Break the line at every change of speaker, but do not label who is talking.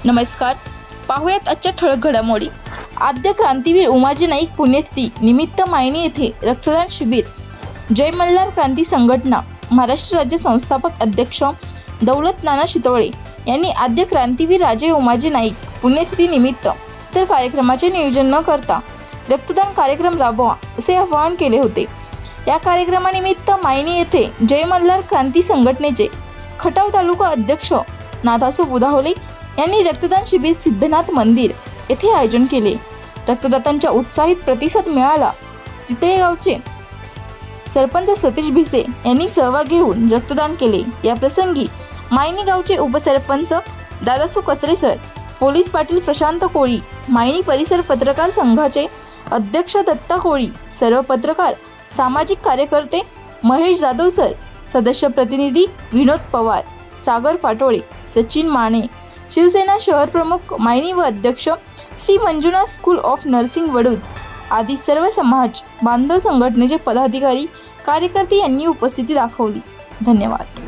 नमस्कार, पाहुयात आजच्या ठळक घडामोडी। आद्य क्रांतीवीर उमाजी नाईक पुण्यतिथी निमित्त मायणी येथे रक्तदान शिबिर। जय मल्हार क्रांती संघटना महाराष्ट्र राज्य संस्थापक अध्यक्ष दौलत नाना शितोळे यांनी आद्य क्रांतीवीर राजे उमाजी नाईक पुण्यतिथी निमित्त तर कार्यक्रमाचे नियोजन न करता रक्तदान कार्यक्रम राबवा असे आवाहन केले होते। या कार्यक्रमानिमित्त मायणी येथे जय मल्हार क्रांती संघटनेचे खटाव तालुका अध्यक्ष नाथासू बुधावले यांनी रक्तदान शिबिर सिद्धनाथ मंदिर येथे आयोजन केले। रक्तदात्यांच्या उत्साहित प्रतिसाद मिळाला। चितळे गावचे सरपंच सतीश भिसे यांनी सहभाग घेऊन रक्तदान केले। या प्रसंगी मायणी गावचे उपसरपंच दादासू कचरे सर, पोलीस पाटील प्रशांत कोळी, मायणी परिसर पत्रकार संघाचे अध्यक्ष दत्ता कोळी, सर्व पत्रकार, सामाजिक कार्यकर्ते, महेश जाधव सर, सदस्य प्रतिनिधी विनोद पवार, सागर पाटोळे, सचिन माने, शिवसेना शहर प्रमुख मायणी व अध्यक्ष Shri Manjunath school of nursing Vaduj आदी सर्व समाज बांधव संघटनेचे पदाधिकारी कार्यकर्ते यांनी उपस्थिती दाखवली। धन्यवाद।